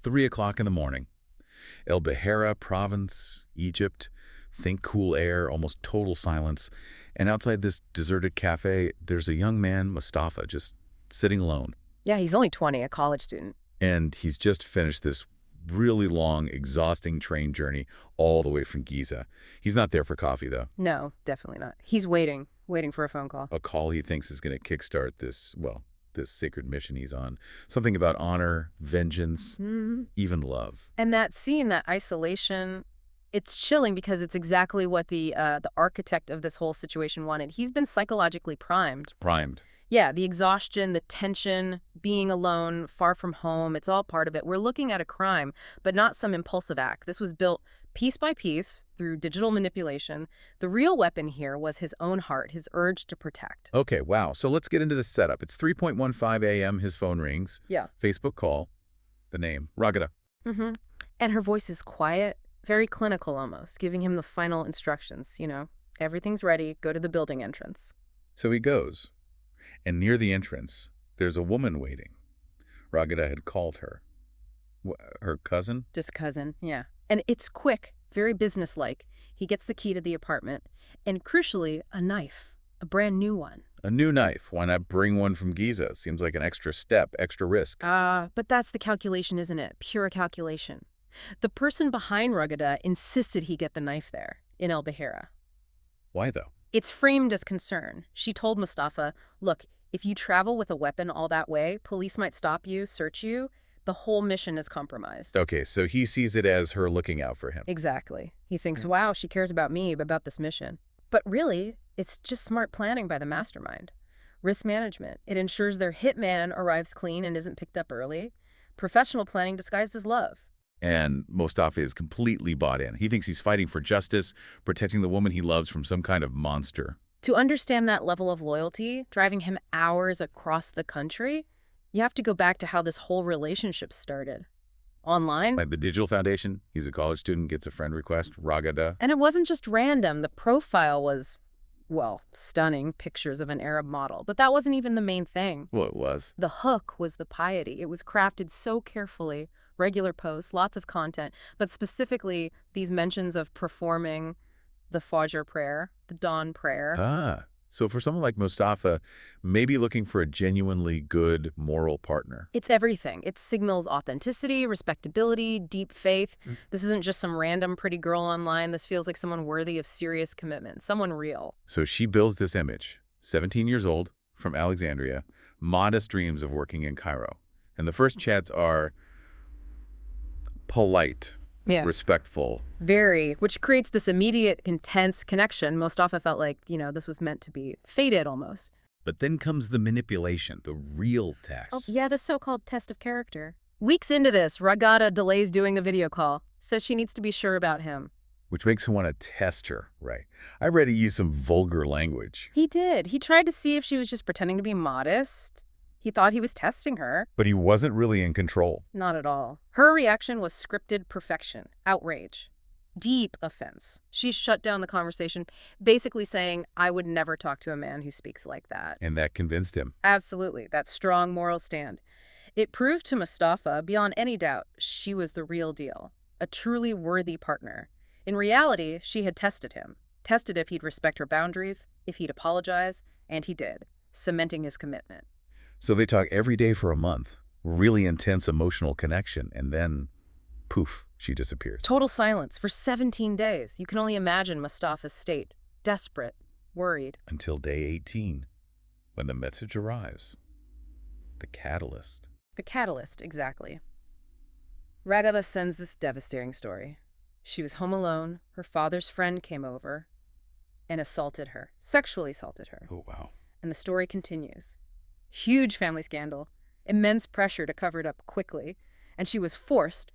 3 o'clock in the morning. El Beheira province, Egypt. Think cool air, almost total silence. And outside this deserted cafe, there's a young man, Mustafa, just sitting alone. Yeah, he's only 20, a college student. And he's just finished this really long, exhausting train journey all the way from Giza. He's not there for coffee, though. No, definitely not. He's waiting for a phone call. A call he thinks is going to kickstart this sacred mission he's on. Something about honor, vengeance, even love. And that scene, that isolation, it's chilling because it's exactly what the architect of this whole situation wanted. He's been psychologically primed. Primed. Yeah, the exhaustion, the tension, being alone, far from home, it's all part of it. We're looking at a crime, but not some impulsive act. This was built piece by piece through digital manipulation. The real weapon here was his own heart, his urge to protect. Okay, wow. So let's get into the setup. It's 3:15 a.m. His phone rings. Yeah. Facebook call. The name, Raghda. And her voice is quiet, very clinical almost, giving him the final instructions, Everything's ready, go to the building entrance. So he goes. And near the entrance, there's a woman waiting. Raghda had called her. Her cousin? Just cousin, yeah. And it's quick, very businesslike. He gets the key to the apartment. And crucially, a knife. A brand new one. A new knife. Why not bring one from Giza? Seems like an extra step, extra risk. But that's the calculation, isn't it? Pure calculation. The person behind Raghda insisted he get the knife there, in El Beheira. Why, though? It's framed as concern. She told Mustafa, look, if you travel with a weapon all that way, police might stop you, search you. The whole mission is compromised. Okay, so he sees it as her looking out for him. Exactly. He thinks, wow, she cares about me, about this mission. But really, it's just smart planning by the mastermind. Risk management. It ensures their hitman arrives clean and isn't picked up early. Professional planning disguised as love. And Mustafa is completely bought in. He thinks he's fighting for justice, protecting the woman he loves from some kind of monster. To understand that level of loyalty, driving him hours across the country, you have to go back to how this whole relationship started. Online. Like the Digital Foundation, he's a college student, gets a friend request, Raghda. And it wasn't just random. The profile was, stunning pictures of an Arab model. But that wasn't even the main thing. Well, it was. The hook was the piety. It was crafted so carefully. Regular posts, lots of content, but specifically these mentions of performing the Fajr prayer, the dawn prayer. So for someone like Mustafa, maybe looking for a genuinely good moral partner. It's everything. It signals authenticity, respectability, deep faith. This isn't just some random pretty girl online. This feels like someone worthy of serious commitment, someone real. So she builds this image, 17 years old, from Alexandria, modest dreams of working in Cairo. And the first chats are polite, respectful. Very, which creates this immediate, intense connection. Mustafa felt like, this was meant to be fated almost. But then comes the manipulation, the real test. Oh, yeah, the so-called test of character. Weeks into this, Raghda delays doing a video call, says she needs to be sure about him. Which makes him want to test her, right? I read he used some vulgar language. He did. He tried to see if she was just pretending to be modest. He thought he was testing her. But he wasn't really in control. Not at all. Her reaction was scripted perfection, outrage, deep offense. She shut down the conversation, basically saying, I would never talk to a man who speaks like that. And that convinced him. Absolutely, that strong moral stand. It proved to Mustafa, beyond any doubt, she was the real deal, a truly worthy partner. In reality, she had tested him, tested if he'd respect her boundaries, if he'd apologize, and he did, cementing his commitment. So they talk every day for a month, really intense emotional connection, and then, poof, she disappears. Total silence for 17 days. You can only imagine Mustafa's state. Desperate, worried. Until day 18, when the message arrives. The catalyst. The catalyst, exactly. Raghda sends this devastating story. She was home alone. Her father's friend came over and assaulted her, sexually assaulted her. Oh, wow. And the story continues. Huge family scandal, immense pressure to cover it up quickly, and she was forced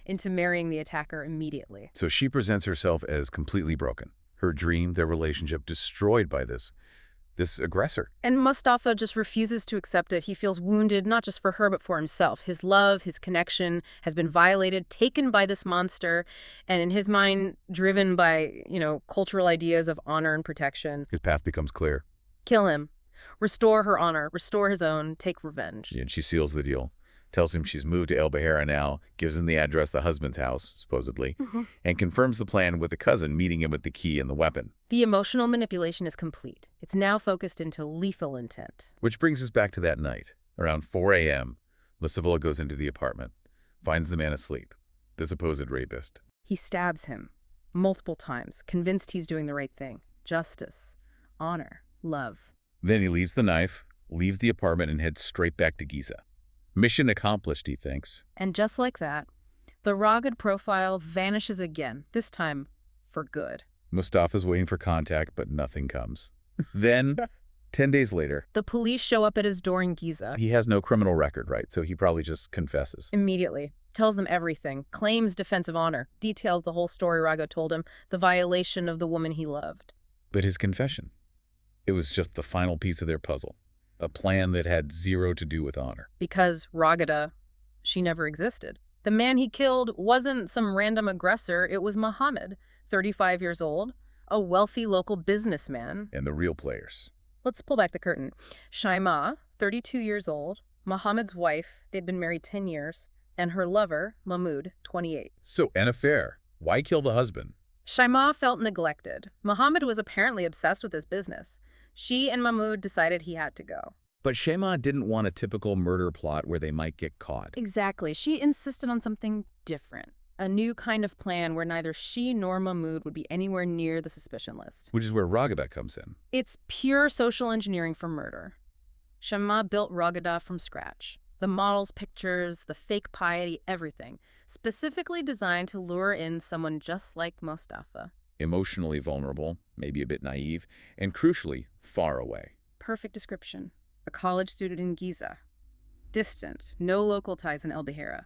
into marrying the attacker immediately. So she presents herself as completely broken. Her dream, their relationship, destroyed by this aggressor. And Mustafa just refuses to accept it. He feels wounded, not just for her, but for himself. His love, his connection has been violated, taken by this monster, and in his mind, driven by, cultural ideas of honor and protection. His path becomes clear. Kill him. Restore her honor, restore his own, take revenge. And she seals the deal. tells him she's moved to El Bahera now, gives him the address, the husband's house, supposedly, and confirms the plan with the cousin meeting him with the key and the weapon. The emotional manipulation is complete. It's now focused into lethal intent. Which brings us back to that night. Around 4 a.m., Mustafa goes into the apartment, finds the man asleep, the supposed rapist. He stabs him multiple times, convinced he's doing the right thing. Justice, honor, love. Then he leaves the knife, leaves the apartment, and heads straight back to Giza. Mission accomplished, he thinks. And just like that, the Raghda profile vanishes again, this time for good. Mustafa's waiting for contact, but nothing comes. Then, 10 days later, the police show up at his door in Giza. He has no criminal record, right? So he probably just confesses. Immediately. Tells them everything. Claims defensive honor. Details the whole story Raghda told him. The violation of the woman he loved. But his confession, it was just the final piece of their puzzle. A plan that had zero to do with honor. Because Raghda, she never existed. The man he killed wasn't some random aggressor. It was Mohamed, 35 years old, a wealthy local businessman. And the real players. Let's pull back the curtain. Sheimaa, 32 years old, Mohamed's wife, they'd been married 10 years, and her lover, Mahmoud, 28. So, an affair. Why kill the husband? Sheimaa felt neglected. Mohamed was apparently obsessed with his business. She and Mahmoud decided he had to go. But Sheimaa didn't want a typical murder plot where they might get caught. Exactly. She insisted on something different. A new kind of plan where neither she nor Mahmoud would be anywhere near the suspicion list. Which is where Raghda comes in. It's pure social engineering for murder. Sheimaa built Raghda from scratch. The models, pictures, the fake piety, everything. Specifically designed to lure in someone just like Mustafa. Emotionally vulnerable, maybe a bit naive, and crucially, far away. Perfect description. A college student in Giza. Distant, no local ties in El Bahera.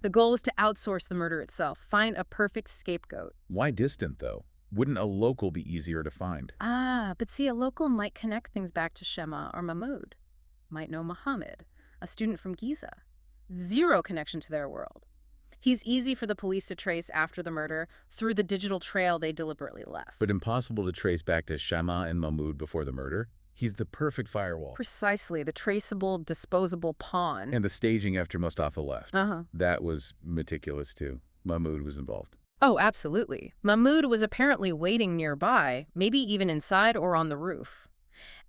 The goal was to outsource the murder itself, find a perfect scapegoat. Why distant, though? Wouldn't a local be easier to find? But see, a local might connect things back to Sheimaa or Mahmoud. Might know Mohamed, a student from Giza. Zero connection to their world. He's easy for the police to trace after the murder through the digital trail they deliberately left. But impossible to trace back to Sheimaa and Mahmoud before the murder? He's the perfect firewall. Precisely, the traceable, disposable pawn. And the staging after Mustafa left. Uh-huh. That was meticulous, too. Mahmoud was involved. Oh, absolutely. Mahmoud was apparently waiting nearby, maybe even inside or on the roof.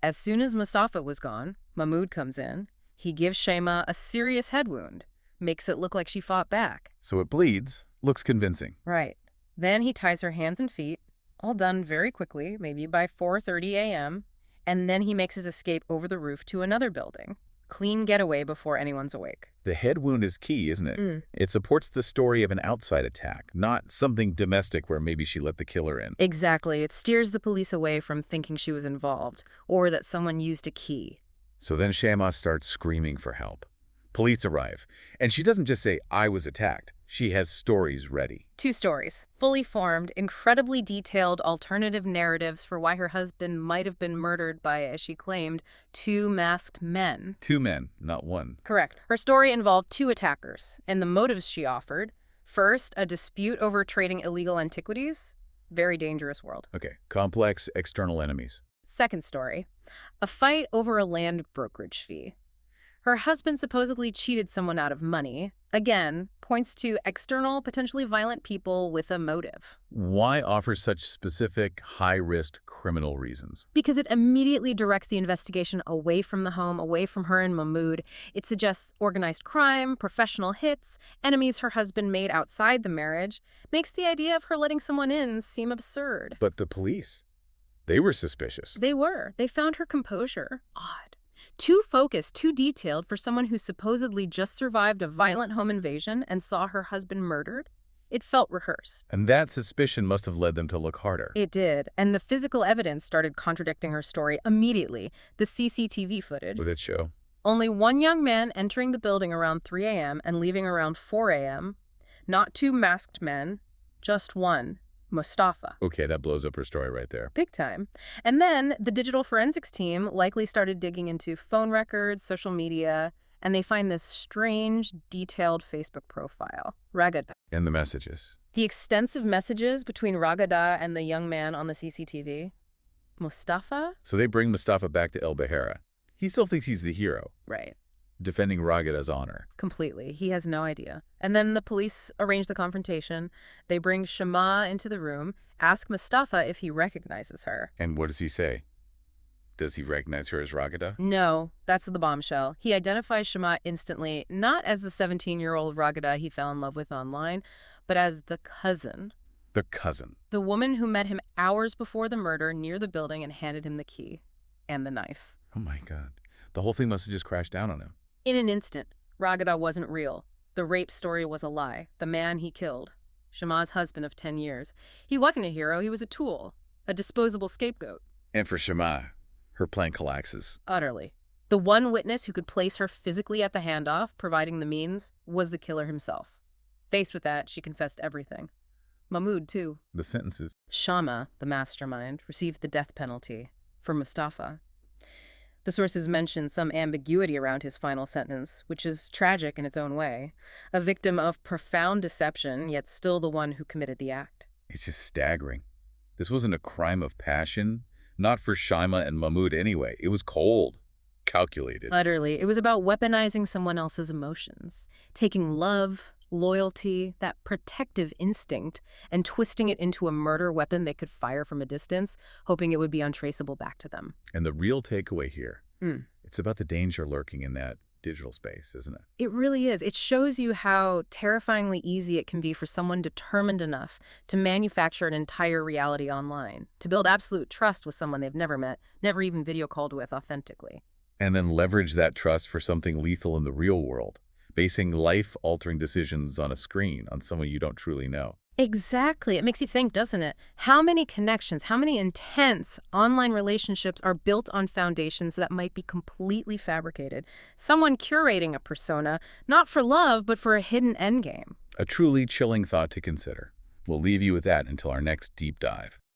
As soon as Mustafa was gone, Mahmoud comes in. He gives Sheimaa a serious head wound. Makes it look like she fought back. So it bleeds. Looks convincing. Right. Then he ties her hands and feet, all done very quickly, maybe by 4:30 a.m., and then he makes his escape over the roof to another building. Clean getaway before anyone's awake. The head wound is key, isn't it? It supports the story of an outside attack, not something domestic where maybe she let the killer in. Exactly. It steers the police away from thinking she was involved, or that someone used a key. So then Sheimaa starts screaming for help. Police arrive, and she doesn't just say, "I was attacked." She has stories ready. 2 stories, fully formed, incredibly detailed alternative narratives for why her husband might have been murdered by, as she claimed, 2 masked men. 2 men, not 1. Correct. Her story involved 2 attackers, and the motives she offered. First, a dispute over trading illegal antiquities. Very dangerous world. Okay, complex external enemies. Second story, a fight over a land brokerage fee. Her husband supposedly cheated someone out of money. Again, points to external, potentially violent people with a motive. Why offer such specific, high-risk criminal reasons? Because it immediately directs the investigation away from the home, away from her and Mahmoud. It suggests organized crime, professional hits, enemies her husband made outside the marriage. Makes the idea of her letting someone in seem absurd. But the police, they were suspicious. They were. They found her composure odd. Too focused, too detailed for someone who supposedly just survived a violent home invasion and saw her husband murdered. It felt rehearsed. And that suspicion must have led them to look harder. It did, and the physical evidence started contradicting her story immediately. The CCTV footage. What did it show? Only one young man entering the building around 3 a.m. and leaving around 4 a.m. Not 2 masked men, just one. Mustafa. Okay, that blows up her story right there. Big time. And then the digital forensics team likely started digging into phone records, social media, and they find this strange, detailed Facebook profile. Raghda. And the messages. The extensive messages between Raghda and the young man on the CCTV. Mustafa? So they bring Mustafa back to El Bahera. He still thinks he's the hero. Right. defending Raghda's honor. Completely. He has no idea. And then the police arrange the confrontation. They bring Sheimaa into the room, ask Mustafa if he recognizes her. And what does he say? Does he recognize her as Raghda? No, that's the bombshell. He identifies Sheimaa instantly, not as the 17-year-old Raghda he fell in love with online, but as the cousin. The cousin. The woman who met him hours before the murder near the building and handed him the key. And the knife. Oh my God. The whole thing must have just crashed down on him. In an instant, Raghda wasn't real. The rape story was a lie. The man he killed. Sheimaa's husband of 10 years. He wasn't a hero, he was a tool. A disposable scapegoat. And for Sheimaa, her plan collapses. Utterly. The one witness who could place her physically at the handoff, providing the means, was the killer himself. Faced with that, she confessed everything. Mahmoud, too. The sentences. Sheimaa, the mastermind, received the death penalty for Mustafa. The sources mention some ambiguity around his final sentence, which is tragic in its own way. A victim of profound deception, yet still the one who committed the act. It's just staggering. This wasn't a crime of passion. Not for Sheimaa and Mahmoud anyway. It was cold. Calculated. Utterly. It was about weaponizing someone else's emotions. Taking love, loyalty, that protective instinct, and twisting it into a murder weapon they could fire from a distance, hoping it would be untraceable back to them. And the real takeaway here, it's about the danger lurking in that digital space, isn't it? It really is. It shows you how terrifyingly easy it can be for someone determined enough to manufacture an entire reality online, to build absolute trust with someone they've never met, never even video called with authentically. And then leverage that trust for something lethal in the real world, basing life-altering decisions on a screen, on someone you don't truly know. Exactly. It makes you think, doesn't it? How many connections, how many intense online relationships are built on foundations that might be completely fabricated? Someone curating a persona, not for love, but for a hidden endgame. A truly chilling thought to consider. We'll leave you with that until our next deep dive.